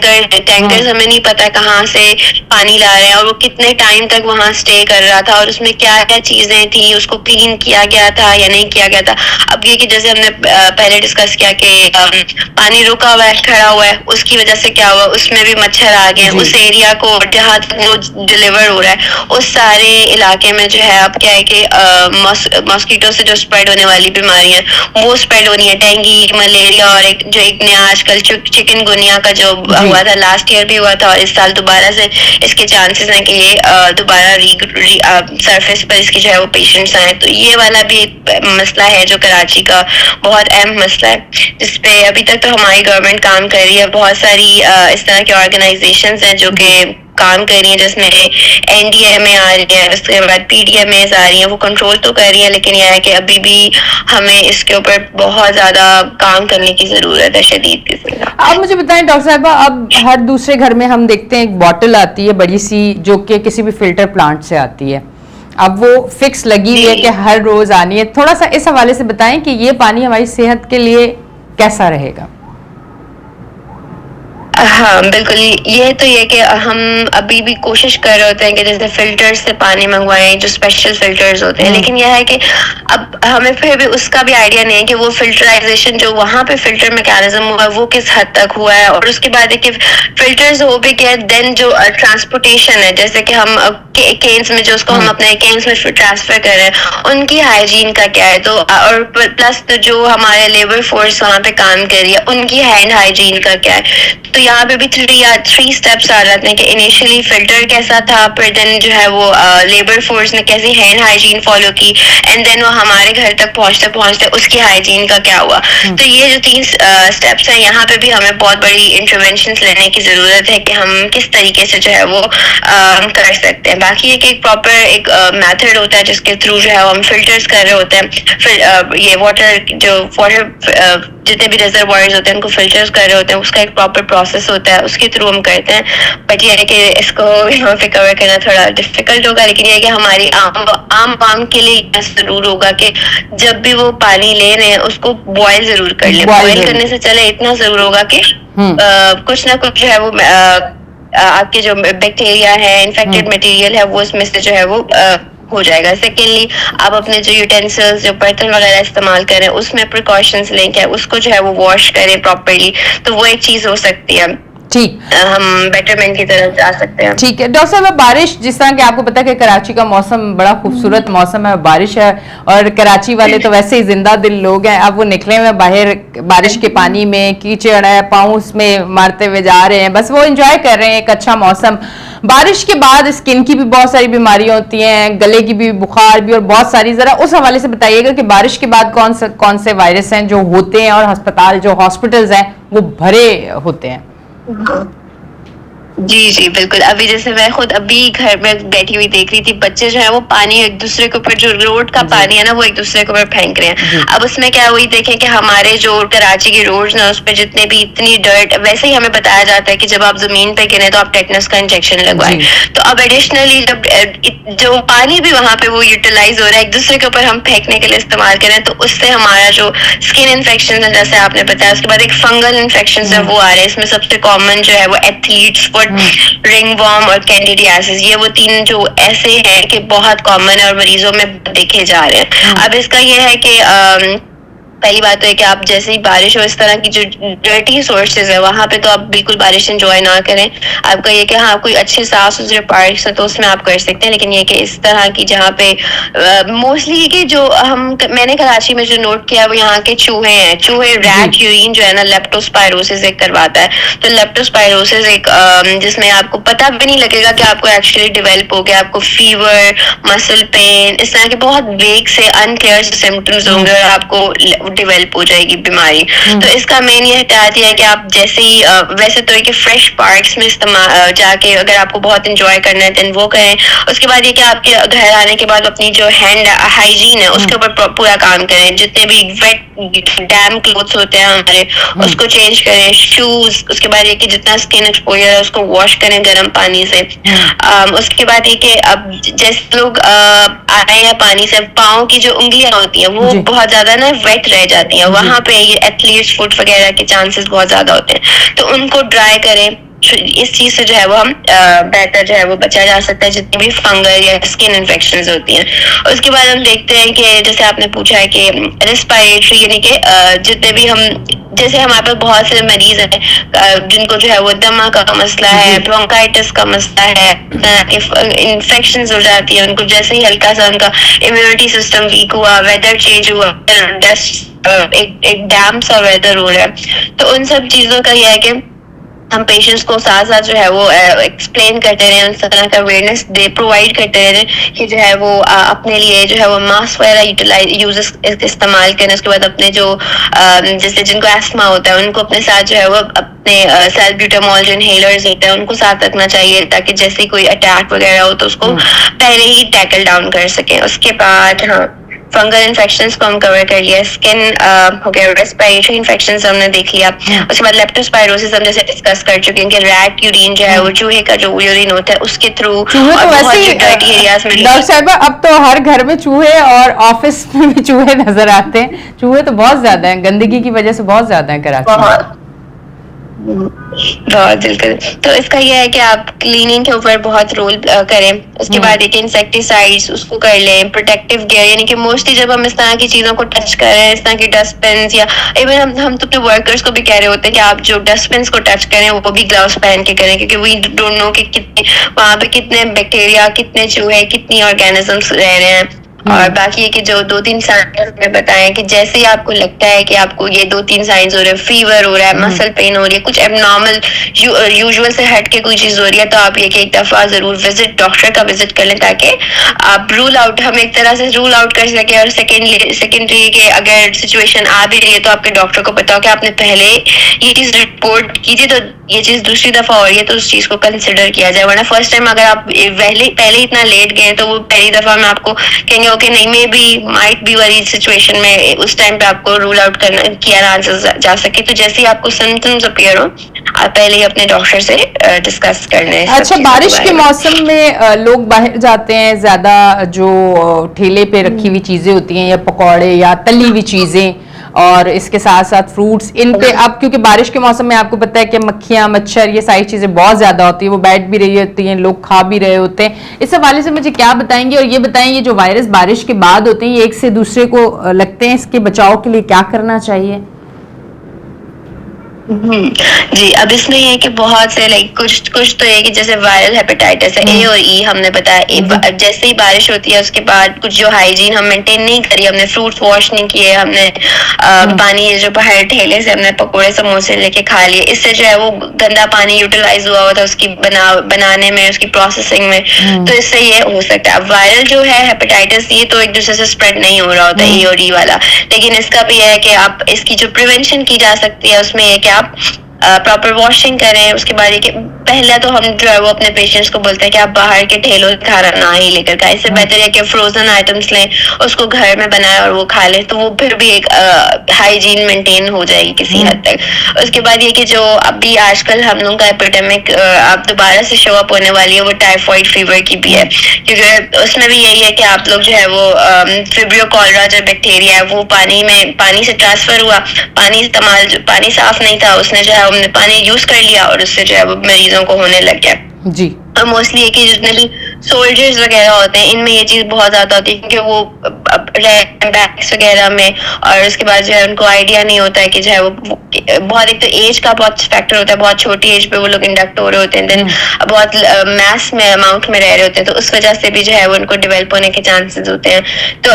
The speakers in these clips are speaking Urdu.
ٹینکرز ہمیں نہیں پتا کہاں سے پانی لا رہے ہیں اور وہ کتنے ٹائم تک وہاں اسٹے کر رہا تھا اور اس میں کیا کیا چیزیں تھیں, اس کو کلین کیا گیا تھا یا نہیں کیا گیا تھا. اب یہ کہ جیسے ہم نے پہلے ڈسکس کیا کہ پانی رکا ہوا ہے, کھڑا ہوا ہے, اس کی وجہ سے کیا ہوا, اس میں بھی مچھر آ گئے, اس ایریا کو جہاں وہ ڈلیور ہو رہا ہے اس سارے علاقے میں جو ہے اب کیا ہے کہ ماسکیٹو سے جو اسپریڈ ہونے والی بیماریاں وہ اسپریڈ ہونی ہے, ڈینگی, ملیریا, اور ایک نیا آج کل چکن گنیا کا جو ہوا تھا لاسٹ ایئر بھی ہوا تھا اور اس سال دوبارہ سے اس کے چانسز ہیں کہ یہ دوبارہ سرفیس پر اس کی جو ہے وہ پیشنٹس آئیں. تو یہ والا بھی ایک مسئلہ ہے جو کراچی کا بہت اہم مسئلہ ہے جس پہ ابھی تک تو ہماری گورنمنٹ کام کر رہی ہے. بہت ساری اس طرح کی آرگنائزیشنز ہیں جو کہ کام کر رہی ہیں, جس میں این ڈی ایم اے آ رہی ہے, اس کے بعد پی ڈی ایم ایز آ رہی ہیں, وہ کنٹرول تو کر رہی ہیں لیکن یہ ہے کہ ابھی بھی ہمیں اس کے اوپر بہت زیادہ کام کرنے کی ضرورت ہے, شدید قسم کا. آپ مجھے بتائیں ڈاکٹر صاحبہ, اب ہر دوسرے گھر میں ہم دیکھتے ہیں ایک بوٹل آتی ہے بڑی سی جو کہ کسی بھی فلٹر پلانٹ سے آتی ہے, اب وہ فکس لگی ہوئی ہے کہ ہر روز آنی ہے. تھوڑا سا اس حوالے سے بتائیں کہ یہ پانی ہماری صحت کے لیے کیسا رہے گا؟ ہاں بالکل, یہ تو یہ کہ ہم ابھی بھی کوشش کر رہے ہوتے ہیں کہ جیسے فلٹر سے پانی منگوائیں جو اسپیشل فلٹرز ہوتے ہیں, لیکن یہ ہے کہ اب ہمیں پھر بھی اس کا بھی آئیڈیا نہیں ہے کہ وہ فلٹرائزیشن جو وہاں پہ فلٹر میکینزم ہوا وہ کس حد تک ہوا ہے, اور اس کے بعد ہے کہ فلٹرز ہو بھی گئے دین جو ٹرانسپورٹیشن ہے, جیسے کہ ہم کینس میں جو اس کو ہم اپنے کینس میں ٹرانسفر کر رہے ہیں ان کی ہائیجین کا کیا ہے, تو اور پلس جو ہمارے لیبر فورس وہاں پہ کام کر رہی ہے ان کی ہینڈ ہائیجین کا کیا ہے. تو یہاں پہ بھی 3 اسٹیپس آ جاتے ہیں کہ انیشلی فلٹر کیسا تھا, پھر دین جو ہے وہ لیبر فورس نے کیسی ہینڈ ہائیجین فالو کی, اینڈ دین وہ ہمارے گھر تک پہنچتے اس کی ہائیجین کا کیا ہوا. تو یہ جو 3 اسٹیپس ہیں یہاں پہ بھی ہمیں بہت بڑی انٹرونشنس لینے کی ضرورت ہے کہ ہم کس طریقے سے جو ہے وہ کر سکتے ہیں. باقی ایک پراپر ایک میتھڈ ہوتا ہے جس کے تھرو جو ہے ہم فلٹرز کر رہے ہوتے ہیں, پھر یہ واٹر جتنے بھی ریزروائرز ہوتے ہیں ان کو فلٹرز کر رہے ہوتے ہیں, اس کا ایک پراپر پروسیس ہوتا ہے, اس کے تھرو ہم کرتے ہیں. بٹ یہ ہے کہ اس کو یہاں پہ کور کرنا تھوڑا ڈفیکلٹ ہوگا, لیکن یہ ہے کہ ہماری عام کے لیے ضرور ہوگا کہ جب بھی وہ پانی لے رہے ہیں اس کو بوائل ضرور کر لیں. بوائل کرنے سے چلے اتنا ضرور ہوگا کہ کچھ نہ کچھ جو ہے وہ آپ کے جو بیکٹیریا ہے, انفیکٹڈ مٹیریل ہے, وہ اس میں سے جو ہے وہ ہو جائے گا. سیکنڈلی آپ اپنے جو یوٹینسلز جو برتن وغیرہ استعمال کریں اس میں پریکاشنز لیں کہ اس کو جو ہے وہ واش کریں پراپرلی, تو وہ ایک چیز ہو سکتی ہے. ٹھیک, ہم بیٹرمنٹ کی طرف جا سکتے ہیں. ٹھیک ہے ڈاکٹر صاحب, بارش جس طرح کہ آپ کو پتا ہے کہ کراچی کا موسم بڑا خوبصورت موسم ہے, بارش ہے, اور کراچی والے تو ویسے ہی زندہ دل لوگ ہیں. اب وہ نکلے ہوئے باہر بارش کے پانی میں, کیچڑ ہے, پاؤں اس میں مارتے ہوئے جا رہے ہیں, بس وہ انجوائے کر رہے ہیں ایک اچھا موسم. بارش کے بعد اسکن کی بھی بہت ساری بیماریاں ہوتی ہیں, گلے کی بھی, بخار بھی, اور بہت ساری. ذرا اس حوالے سے بتائیے گا کہ بارش کے بعد کون سے وائرس ہیں جو ہوتے ہیں اور ہاسپٹلز ہیں وہ بھرے ہوتے ہیں. جی بالکل. ابھی جیسے میں خود ابھی گھر میں بیٹھی ہوئی دیکھ رہی تھی, بچے جو ہے وہ پانی ایک دوسرے کے اوپر, جو روڈ کا پانی ہے نا وہ ایک دوسرے کے اوپر پھینک رہے ہیں. اب اس میں کیا ہوئی دیکھیں کہ ہمارے جو کراچی کے روڈز ہیں اس پہ جتنے بھی اتنی ڈرٹ, ویسے ہی ہمیں بتایا جاتا ہے کہ جب آپ زمین پہ گریں تو آپ ٹیٹنس کا انجیکشن لگوائیں. تو اب ایڈیشنلی جب جو پانی بھی وہاں پہ وہ یوٹیلائز ہو رہا ہے ایک دوسرے کے اوپر ہم پھینکنے کے لیے استعمال کریں, تو اس سے ہمارا جو اسکن انفیکشن ہے جیسے آپ نے بتایا, اس کے بعد ایک فنگل انفیکشن ہے وہ آ رہے ہیں. اس میں سب سے کامن جو ہے وہ ایتھلیٹس رنگ وارم اور کینڈیڈیاسس, یہ وہ 3 جو ایسے ہیں کہ بہت کامن ہے اور مریضوں میں دیکھے جا رہے ہیں. اب اس کا یہ ہے کہ پہلی بات تو ہے کہ آپ جیسے ہی بارش ہو اس طرح کی جو ڈرٹی سورسز ہے وہاں پہ تو آپ بالکل بارش انجوائے نہ کریں. آپ کا یہ کہ ہاں کوئی اچھے صاف ستھرے پارکس ہیں تو اس میں آپ کر سکتے ہیں, لیکن یہ کہ اس طرح کی جہاں پہ موسٹلی یہ کہ جو میں نے کراچی میں جو نوٹ کیا وہ یہاں کے چوہے ہیں, ریٹ یورین جو ہے نا لیپٹوسپائروسس ایک کرواتا ہے. تو لیپٹوسپائروسس ایک جس میں آپ کو پتہ بھی نہیں لگے گا کہ آپ کو ایکچولی ڈیولپ ہو گیا, آپ کو فیور, مسل پین, اس طرح کے بہت ویک سے انکلیئر سمپٹمز ہوں گے اور آپ کو ڈیولپ ہو جائے گی بیماری. تو اس کا مین یہ احتیاط یہ ہے کہ آپ جیسے ہی ویسے تو ہے کہ فریش پارکس میں جا کے اگر آپ کو بہت انجوائے کرنا ہے دین وہ کریں. اس کے بعد یہ کہ آپ کے گھر آنے کے بعد اپنی جو ہینڈ ہائیجین ہے اس کے اوپر پورا کام کریں. جتنے بھی ویٹ ڈیم کلوتھس ہوتے ہیں ہمارے اس کو چینج کریں, شوز. اس کے بعد یہ کہ جتنا اسکن ایکسپوجر ہے اس کو واش کریں گرم پانی سے. اس کے بعد یہ کہ اب جیسے لوگ آئے ہیں پانی سے, پاؤں کی جو انگلیاں ہوتی ہیں وہ بہت زیادہ نا ویٹ رہ جاتی ہیں, وہاں پہ یہ ایتھلیٹس فٹ وغیرہ کے چانسز بہت زیادہ ہوتے ہیں, تو ان کو ڈرائی کریں. اس چیز سے جو ہے وہ ہم بہتر جو ہے وہ بچا جا سکتا ہے جتنی بھی فنگل یا اسکن انفیکشنز ہوتی ہیں. اس کے بعد ہم دیکھتے ہیں کہ جیسے آپ نے پوچھا ہے کہ ریسپائریٹری یعنی کہ جتنے بھی ہم جیسے ہمارے پاس بہت سے مریض ہیں جن کو جو ہے وہ دمہ کا مسئلہ ہے, برونکائٹس کا مسئلہ ہے, انفیکشنز ہو جاتی ہیں ان کو, جیسے ہی ہلکا سا ان کا امیونٹی سسٹم ویک ہوا, ویدر چینج ہوا, ایک ڈیم سا ویدر ہو رہا ہے, تو ان سب چیزوں کا یہ ہے کہ ہم پیشنٹس کو ساتھ ساتھ جو ہے وہ ایکسپلین کرتے رہے, اس طرح کا اویئرنیس پرووائڈ کرتے رہے کہ جو ہے وہ اپنے لیے جو ہے وہ ماسک وغیرہ استعمال کریں. اس کے بعد اپنے جو جیسے جن کو ایسما ہوتا ہے ان کو اپنے ساتھ جو ہے وہ اپنے سیلبیوٹامول جو انہیلرز ہوتے ہیں ان کو ساتھ رکھنا چاہیے, تاکہ جیسے کوئی اٹیک وغیرہ ہو تو اس کو پہلے ہی ٹیکل ڈاؤن کر سکیں. اس کے بعد فنگل انفیکشنز کو ہم کور کر لیا, اسکن ہو گیا, ریسپائریٹری انفیکشنز ہم نے دیکھ لیا. اس کے بعد لیپٹوسپائروسس ہم جیسے ڈسکس کر چکے ہیں کہ ریٹ یورین جو ہے وہ چوہے کا جو یورین ہوتا ہے اس کے تھرو, چوہے تو ویسے ہی ڈاکٹر صاحبہ اب تو ہر گھر میں چوہے اور آفس میں بھی چوہے نظر آتے ہیں. چوہے تو بہت زیادہ ہیں, گندگی کی وجہ سے بہت زیادہ ہیں کراچی میں. بہت بالکل. تو اس کا یہ ہے کہ آپ کلیننگ کے اوپر بہت رول کریں. اس کے بعد ایک انسیکٹیسائڈس اس کو کر لیں, پروٹیکٹیو گیئر یعنی کہ موسٹلی جب ہم اس طرح کی چیزوں کو ٹچ کر رہے ہیں, اس طرح کی ڈسٹ بنس یا ایون ہم تو اپنے ورکرس کو بھی کہہ رہے ہوتے ہیں کہ آپ جو ڈسٹ بنس کو ٹچ کریں وہ بھی گلوز پہن کے کریں, کیونکہ وی ڈونٹ نو کہ کتنے وہاں پہ کتنے بیکٹیریا, کتنے چوہے, کتنی آرگینزمس رہ رہے ہیں. اور باقی یہ کہ جو 2-3 سائنس میں بتائیں کہ جیسے ہی آپ کو لگتا ہے کہ آپ کو یہ 2-3 سائنس ہو رہے ہیں, فیور ہو رہا ہے, مسل پین ہو رہی ہے, کچھ اب نارمل یوزول سے ہٹ کے کوئی چیز ہو رہی ہے, تو آپ یہ کہ ایک دفعہ ضرور ڈاکٹر کا وزٹ کر لیں, تاکہ آپ رول آؤٹ, ہم ایک طرح سے رول آؤٹ کر سکیں. اور سیکنڈری کہ اگر سچویشن آ بھی رہی ہے تو آپ کے ڈاکٹر کو بتاؤ کہ آپ نے پہلے یہ چیز رپورٹ کی تھی, تو یہ چیز دوسری دفعہ ہو رہی ہے تو اس چیز کو کنسیڈر کیا جائے. ورنہ فرسٹ ٹائم اگر آپ پہلے اتنا لیٹ گئے تو وہ پہلی دفعہ میں آپ کو کہیں گے اوکے نہیں میں بھی مائٹ بی وری سچویشن میں اس ٹائم پہ آپ کو رول آؤٹ کیا نہ جا سکے. تو جیسے ہی آپ کو سمپٹمز اپیئر ہو آپ پہلے ہی اپنے ڈاکٹر سے ڈسکس کر لیں. اچھا, بارش کے موسم میں لوگ باہر جاتے ہیں, زیادہ جو ٹھیلے پہ رکھی ہوئی چیزیں ہوتی ہیں یا پکوڑے یا تلی ہوئی چیزیں اور اس کے ساتھ ساتھ فروٹس, ان پہ اب کیونکہ بارش کے موسم میں آپ کو پتہ ہے کہ مکھیاں, مچھر, یہ ساری چیزیں بہت زیادہ ہوتی ہیں, وہ بیٹھ بھی رہی ہوتی ہیں, لوگ کھا بھی رہے ہوتے ہیں. اس حوالے سے مجھے کیا بتائیں گے, اور یہ بتائیں یہ جو وائرس بارش کے بعد ہوتے ہیں یہ ایک سے دوسرے کو لگتے ہیں, اس کے بچاؤ کے لیے کیا کرنا چاہیے؟ جی, اب اس میں یہ کہ بہت سے لائک کچھ تو یہ کہ جیسے وائرل ہیپیٹائٹس ہے اے اور ای ہم نے بتایا, جیسے ہی بارش ہوتی ہے اس کے بعد کچھ جو ہائیجین ہم مینٹین نہیں کری, ہم نے فروٹس واش نہیں کیے, ہم نے پانی جو باہر ٹھیلے سے ہم نے پکوڑے سموسے لے کے کھا لیے, اس سے جو ہے وہ گندا پانی یوٹیلائز ہوا ہوا تھا اس کی بنانے میں, اس کی پروسیسنگ میں, تو اس سے یہ ہو سکتا ہے. اب وائرل جو ہے ہیپیٹائٹس یہ تو ایک دوسرے سے اسپریڈ نہیں ہو رہا ہوتا اے اور ای والا, لیکن اس کا بھی ہے کہ آپ اس کی جو پریونشن کی جا سکتی ہے اس میں یہ کہ آپ پراپر واشنگ کریں. اس کے بعد یہ کہ پہلا تو ہم جو ہے وہ اپنے پیشنٹس کو بولتے ہیں کہ آپ باہر کے ٹھیلوں سے کھانا نہ ہی لے کر کھائیں, اس سے بہتر ہے کہ فروزن آئٹمس لیں, اس کو گھر میں بنائیں اور وہ کھا لیں, تو وہ پھر بھی ایک ہائیجین مینٹین ہو جائے گی کسی حد تک. اس کے بعد یہ کہ جو ابھی آج کل ہم لوگوں کا ایپیڈیمک اب دوبارہ سے شو اپ ہونے والی ہے وہ ٹائیفائڈ فیور کی بھی ہے, کیونکہ اس میں بھی یہی ہے کہ آپ لوگ جو ہے وہ فیبریو کولرا جو بیکٹیریا ہے وہ پانی سے ٹرانسفر ہوا, پانی صاف نہیں تھا, اس نے جو ہے ہم نے پانی یوز کر لیا اور اس سے جو ہے وہ مریضوں کو ہونے لگ گیا. جی, اور موسٹلی یہ کہ جتنے بھی سولجرز وغیرہ ہوتے ہیں ان میں یہ چیز بہت زیادہ ہوتی ہے, کیونکہ وہ بیکس وغیرہ میں, اور اس کے بعد جو ہے ان کو آئیڈیا نہیں ہوتا ہے کہ جو ہے وہ بہت, ایک تو ایج کا بہت فیکٹر ہوتا ہے, بہت چھوٹی ایج پہ وہ لوگ انڈکٹ ہو رہے ہوتے ہیں, دین بہت میس میں اماؤنٹ میں رہ رہے ہوتے ہیں, تو اس وجہ سے بھی جو ہے وہ ان کو ڈیولپ ہونے کے چانسز ہوتے ہیں. تو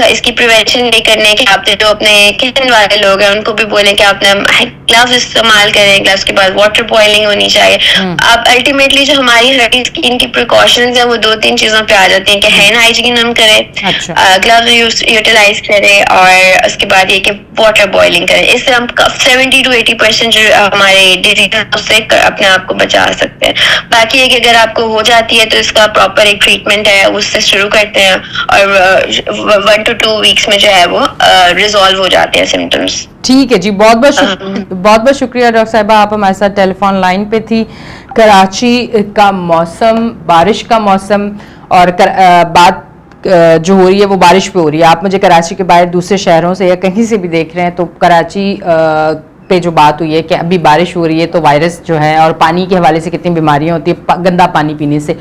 اس کی پریونشن نہیں کرنے کے آپ جو اپنے کچن والے لوگ ہیں ان کو بھی بولیں کہ آپ نے گلوز استعمال کریں, گلوز کے بعد واٹر بوائلنگ ہونی چاہیے. اب الٹیمیٹلی جو ہماری ساری اسکن کی پریکاشنز ہیں وہ 2-3 چیزوں پہ آ جاتے ہیں کہ ہینڈ ہائیجین ہم کریں, گلوز یوٹیلائز کریں, اور اس کے بعد یہ کہ واٹر بوائلنگ کریں. اس سے ہم 70 to 80% جو ہمارے ڈیزیز اس سے اپنے آپ کو بچا سکتے ہیں. باقی یہ کہ اگر آپ کو ہو جاتی ہے تو اس کا پراپر ایک ٹریٹمنٹ ہے, اس سے شروع کرتے ہیں اور 1 to 2 weeks میں جو ہے وہ ریزالو ہو جاتے ہیں سمٹمس. ٹھیک ہے جی, بہت بہت شکریہ ڈاکٹر صاحبہ, آپ ہمارے ساتھ ٹیلی فون لائن پہ تھی. کراچی کا موسم, بارش کا موسم, اور بات جو ہو رہی ہے وہ بارش پہ ہو رہی ہے. آپ مجھے کراچی کے باہر دوسرے شہروں سے یا کہیں سے بھی دیکھ رہے ہیں تو کراچی پہ جو بات ہوئی ہے کہ ابھی بارش ہو رہی ہے تو وائرس جو ہے, اور پانی کے حوالے سے کتنی بیماریاں ہوتی ہیں گندا پانی پینے سے,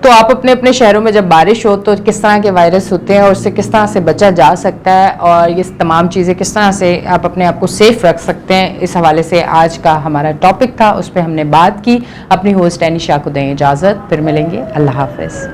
تو آپ اپنے اپنے شہروں میں جب بارش ہو تو کس طرح کے وائرس ہوتے ہیں اور اس سے کس طرح سے بچا جا سکتا ہے, اور یہ تمام چیزیں کس طرح سے آپ اپنے آپ کو سیف رکھ سکتے ہیں, اس حوالے سے آج کا ہمارا ٹاپک تھا, اس پہ ہم نے بات کی. اپنی ہوسٹ اینی شاہ کو دیں اجازت, پھر ملیں گے. اللہ حافظ.